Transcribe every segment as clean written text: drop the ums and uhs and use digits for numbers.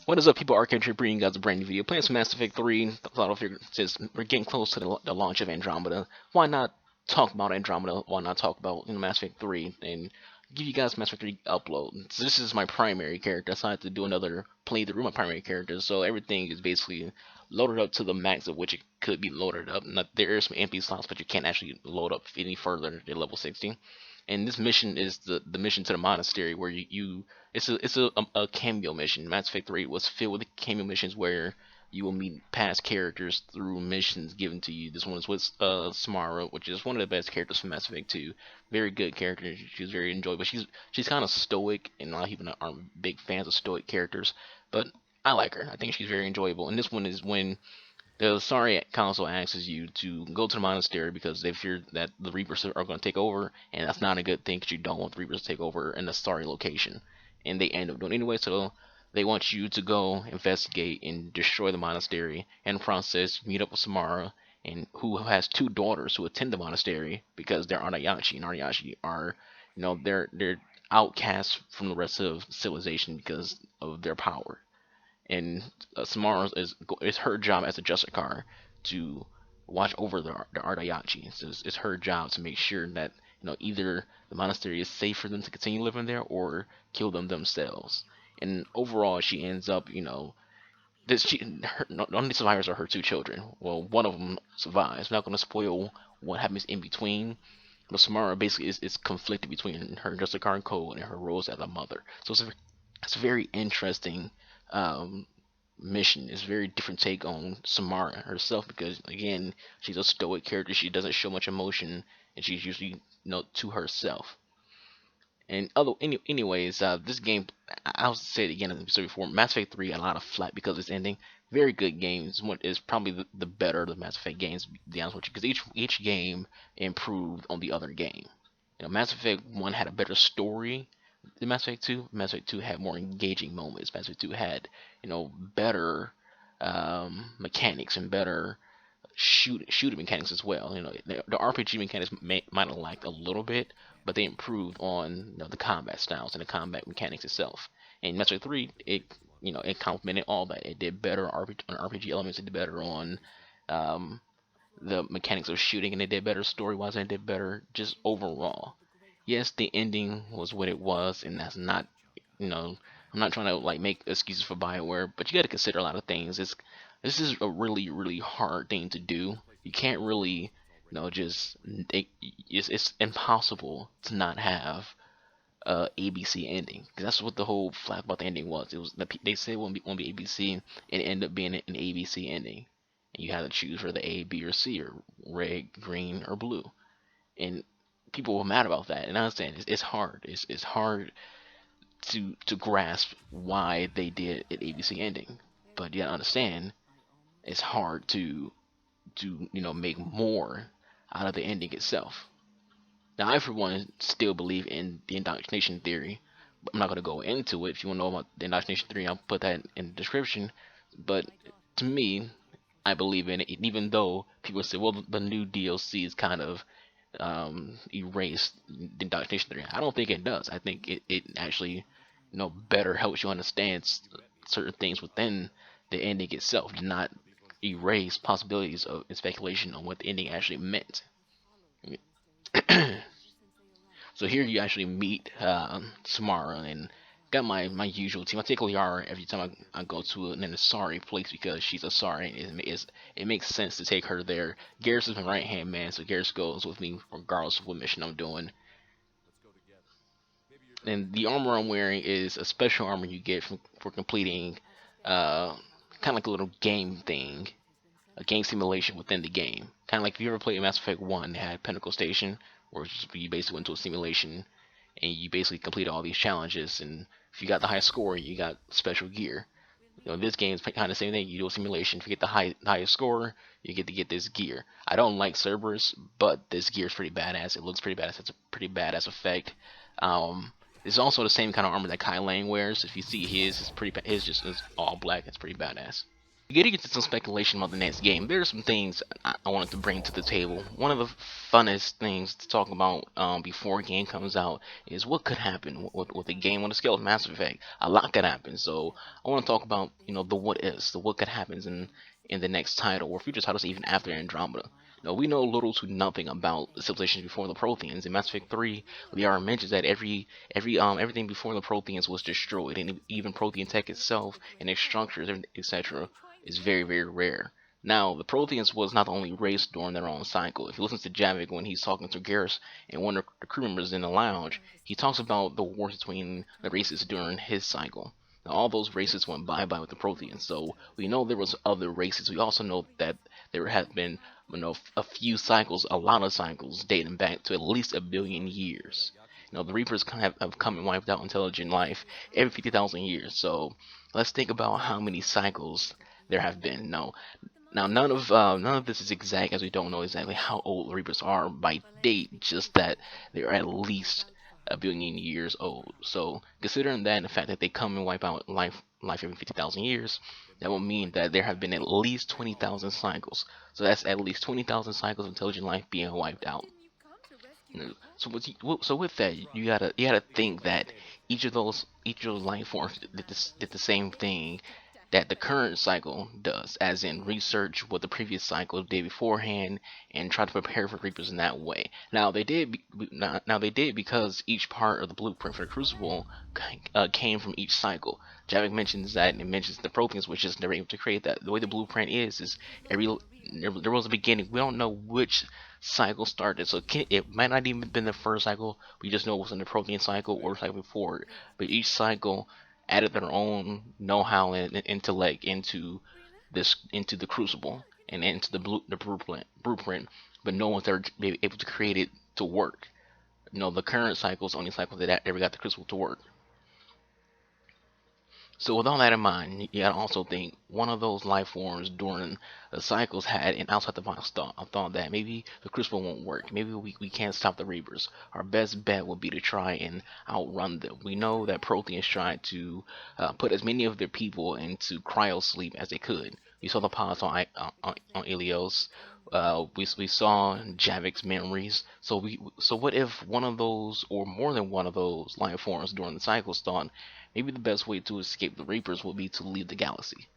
What is up, people? Arcade bringing you guys a brand new video. Playing some Mass Effect 3. Thought I figured since we're getting close to the launch of Andromeda, why not talk about Andromeda? Why not talk about Mass Effect 3 and give you guys Mass Effect 3 upload? So this is my primary character. I decided to do another playthrough with my primary character, so everything is basically loaded up to the max of which it could be loaded up. Now, there are some empty slots, but you can't actually load up any further than level 60. And this mission is the mission to the monastery where you it's a cameo mission. Mass Effect 3 was filled with cameo missions where you will meet past characters through missions given to you. This one is with Samara, which is one of the best characters from Mass Effect 2. Very good character. She's very enjoyable. She's kind of stoic, and a lot of people aren't big fans of stoic characters, but I like her. I think she's very enjoyable. And this one is when the Sorry Council asks you to go to the monastery because they fear that the Reapers are going to take over, and that's not a good thing because you don't want the Reapers to take over in the Sorry location. And they end up doing it anyway, so they want you to go investigate and destroy the monastery, and in the process meet up with Samara, and who has two daughters who attend the monastery because they're Ardayashi, and Ardayashi are, they're outcasts from the rest of civilization because of their power. And Samara is her job as a Justicar to watch over the Ardayachi. So it's her job to make sure that either the monastery is safe for them to continue living there or kill them themselves. And overall, she ends up the only survivors are her two children. Well, one of them survives. I'm not going to spoil what happens in between. But Samara basically is conflicted between her Justicar code and her roles as a mother. So it's a very interesting um, mission. It's a very different take on Samara herself because again, she's a stoic character. She doesn't show much emotion, and she's usually to herself. And anyways, this game, I'll say it again as I said before. Mass Effect 3 got a lot of flack because of its ending. Very good games. One is probably the better of the Mass Effect games, to be honest with you, because each game improved on the other game. Mass Effect 1 had a better story than Mass Effect 2. Mass Effect 2 had more engaging moments. Mass Effect 2 had, better mechanics and better shooting mechanics as well. The RPG mechanics might have lacked a little bit, but they improved on the combat styles and the combat mechanics itself. And Mass Effect 3, it complemented all that. It did better on RPG elements. It did better on um, the mechanics of shooting, and it did better story wise, and it did better just overall. Yes, the ending was what it was, and that's not, I'm not trying to like make excuses for Bioware, but you got to consider a lot of things. This is a really hard thing to do. You can't really, just it's impossible to not have ABC ending because that's what the whole flat about the ending was. It was they said it won't be ABC, and it ended up being an ABC ending. And you had to choose for the A, B, or C, or red, green, or blue. And people were mad about that. And I understand it's hard. It's hard to grasp why they did an ABC ending. But you gotta understand it's hard to make more out of the ending itself. Now I for one still believe in the indoctrination theory. But I'm not gonna go into it. If you want to know about the indoctrination theory, I'll put that in the description. But to me, I believe in it, even though people say, well, the new DLC is kind of erase the indoctrination theory. I don't think it does. I think it actually, better helps you understand certain things within the ending itself, not erase possibilities of speculation on what the ending actually meant. So here you actually meet Samara and got my usual team. I take Liara every time I go to an Asari place because she's Asari. It makes sense to take her there. Garrus is my right hand man, so Garrus goes with me regardless of what mission I'm doing. And the armor I'm wearing is a special armor you get for completing kind of like a little game thing, a game simulation within the game. Kind of like if you ever played Mass Effect 1, they had Pinnacle Station, where you basically went to a simulation and you basically complete all these challenges. And if you got the highest score, you got special gear. This game is kind of the same thing. You do a simulation. If you get the highest score, you get to get this gear. I don't like Cerberus, but this gear is pretty badass. It looks pretty badass. It's a pretty badass effect. It's also the same kind of armor that Kai Lang wears. If you see his, it's pretty. His just is all black. It's pretty badass. Getting into some speculation about the next game, there are some things I wanted to bring to the table. One of the funnest things to talk about before a game comes out is what could happen with a game on the scale of Mass Effect. A lot could happen, so I want to talk about the what ifs, the what could happen in the next title or future titles even after Andromeda. Now, we know little to nothing about the civilizations before the Protheans. In Mass Effect 3, Liara mentions that everything before the Protheans was destroyed, and even Prothean tech itself and its structures, etc., is very, very rare. Now, the Protheans was not the only race during their own cycle. If you listen to Javik when he's talking to Garrus and one of the crew members in the lounge, he talks about the wars between the races during his cycle. Now, all those races went bye-bye with the Protheans, so we know there was other races. We also know that there have been, a few cycles, a lot of cycles dating back to at least a billion years. The Reapers have come and wiped out intelligent life every 50,000 years. So let's think about how many cycles there have been. Now none of this is exact, as we don't know exactly how old the Reapers are by date. Just that they're at least a billion years old. So considering that and the fact that they come and wipe out life every 50,000 years, that will mean that there have been at least 20,000 cycles. So that's at least 20,000 cycles of intelligent life being wiped out. So with that, you gotta think that each of those life forms did the same thing that the current cycle does, as in research what the previous cycle did beforehand and try to prepare for Reapers in that way. Now they did because each part of the blueprint for the Crucible came from each cycle. Javik mentions that, and it mentions the Protheans, which is never able to create that. The way the blueprint is every there was a beginning. We don't know which cycle started, so it might not even been the first cycle. We just know it was in the Prothean cycle or the cycle before it. But each cycle added their own know-how and intellect into the Crucible and into the blueprint, but no one's ever been able to create it to work. The current cycle is the only cycle that ever got the Crucible to work. So with all that in mind, you gotta also think one of those life forms during the cycles had an outside the box thought. I thought that maybe the Crucible won't work. Maybe we can't stop the Reapers. Our best bet would be to try and outrun them. We know that Protheans tried to put as many of their people into cryo sleep as they could. We saw the pods on Ilios. We saw Javik's memories. So what if one of those or more than one of those life forms during the cycles thought maybe the best way to escape the Reapers would be to leave the galaxy.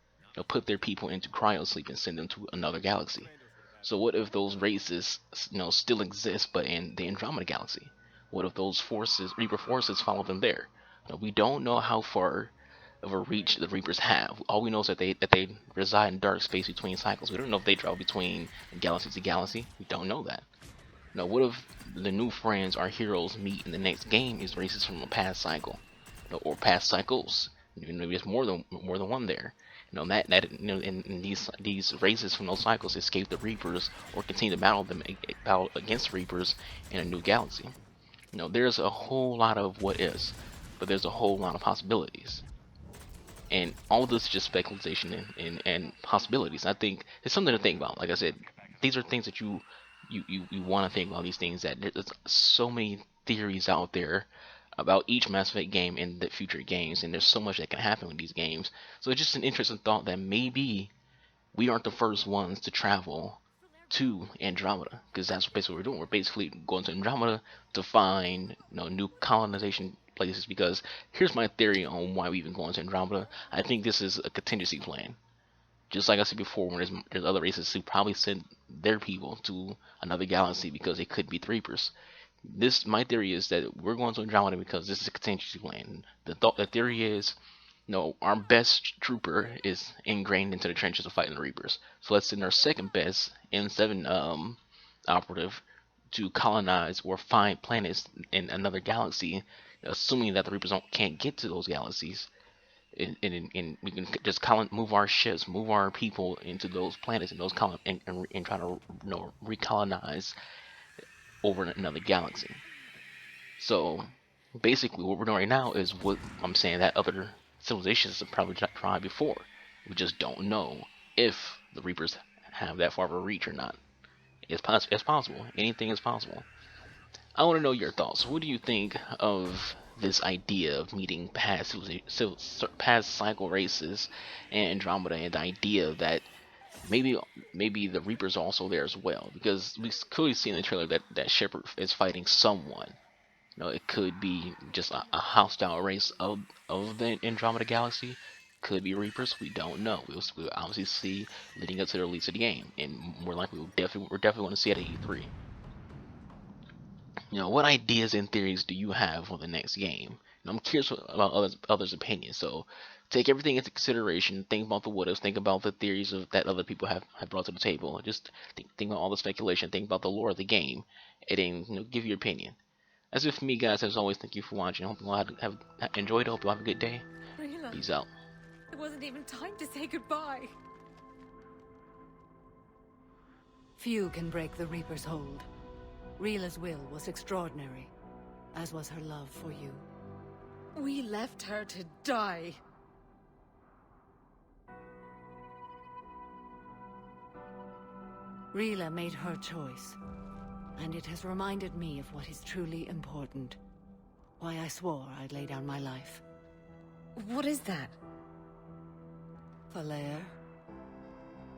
Put their people into cryosleep and send them to another galaxy. So what if those races, still exist but in the Andromeda galaxy? What if those forces, Reaper forces, follow them there? We don't know how far of a reach the Reapers have. All we know is that they reside in dark space between cycles. We don't know if they travel between galaxy to galaxy. We don't know that. Now, what if the new friends our heroes meet in the next game is races from a past cycle? Or past cycles. Maybe there's more than one there. In these races from those cycles escape the Reapers or continue to battle against Reapers in a new galaxy. There's a whole lot of what ifs, but there's a whole lot of possibilities. And all of this is just speculation and possibilities. I think it's something to think about. Like I said, these are things that you want to think about. These things that there's so many theories out there about each Mass Effect game and the future games, and there's so much that can happen with these games. So it's just an interesting thought that maybe we aren't the first ones to travel to Andromeda, because that's basically what we're doing. We're basically going to Andromeda to find new colonization places. Because here's my theory on why we even going to Andromeda. I think this is a contingency plan. Just like I said before, when there's other races who probably send their people to another galaxy because they could be Reapers. My theory is that we're going to Andromeda because this is a contingency plan. The theory is, our best trooper is ingrained into the trenches of fighting the Reapers. So let's send our second best N7 operative to colonize or find planets in another galaxy, assuming that the Reapers can't get to those galaxies. And we can just move our ships, move our people into those planets and and try to recolonize over another galaxy. So basically, what we're doing right now is what I'm saying that other civilizations have probably tried before. We just don't know if the Reapers have that far of a reach or not. It's possible. Anything is possible. I want to know your thoughts. What do you think of this idea of meeting past cycle races and Andromeda, and the idea that maybe the Reapers are also there as well, because we clearly see in the trailer that Shepard is fighting someone. It could be just a hostile race of the Andromeda galaxy. Could be Reapers. We don't know. We'll obviously see leading up to the release of the game, and more likely we're definitely going to see it at E3. What ideas and theories do you have for the next game? And I'm curious about others' opinions. So take everything into consideration. Think about the what ifs. Think about the theories that other people have brought to the table. Just think about all the speculation. Think about the lore of the game, and then give your opinion. As if for me, guys, as always, thank you for watching. I hope you all have enjoyed. I hope you all have a good day. Rila, peace out. It wasn't even time to say goodbye. Few can break the Reaper's hold. Rila's will was extraordinary, as was her love for you. We left her to die. Rila made her choice, and it has reminded me of what is truly important. Why I swore I'd lay down my life. What is that? Falere,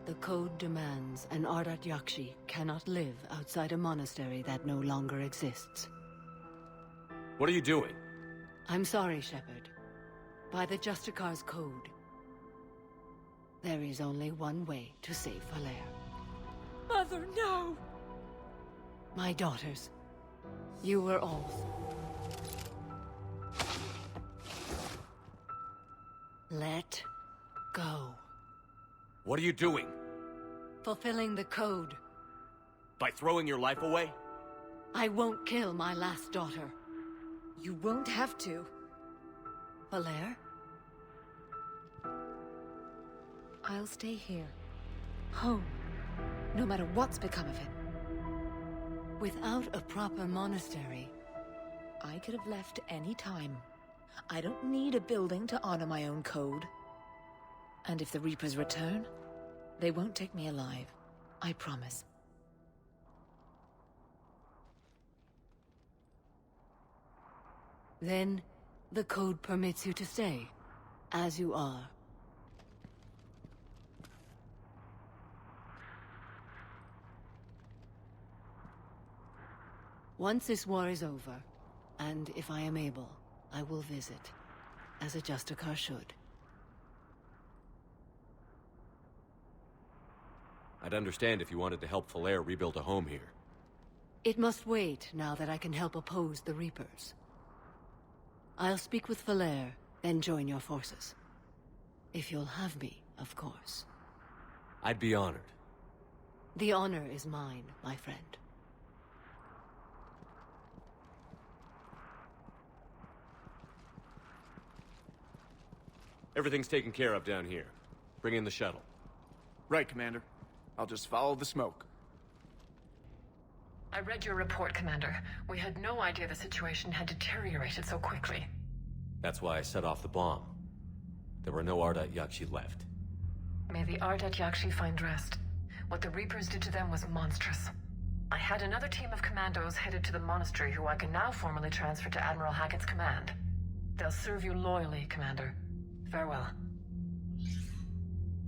the code demands an Ardat Yakshi cannot live outside a monastery that no longer exists. What are you doing? I'm sorry, Shepard. By the Justicar's code, there is only one way to save Falere. Mother, no! My daughters, you were all. Let go. What are you doing? Fulfilling the code. By throwing your life away? I won't kill my last daughter. You won't have to. Falere? I'll stay here. Home. No matter what's become of him. Without a proper monastery... I could have left any time. I don't need a building to honor my own code. And if the Reapers return, they won't take me alive. I promise. Then, the code permits you to stay, as you are. Once this war is over, and if I am able, I will visit, as a Justicar should. I'd understand if you wanted to help Falere rebuild a home here. It must wait now that I can help oppose the Reapers. I'll speak with Falere, then join your forces. If you'll have me, of course. I'd be honored. The honor is mine, my friend. Everything's taken care of down here. Bring in the shuttle. Right, Commander. I'll just follow the smoke. I read your report, Commander. We had no idea the situation had deteriorated so quickly. That's why I set off the bomb. There were no Ardat Yakshi left. May the Ardat Yakshi find rest. What the Reapers did to them was monstrous. I had another team of commandos headed to the monastery who I can now formally transfer to Admiral Hackett's command. They'll serve you loyally, Commander. Farewell.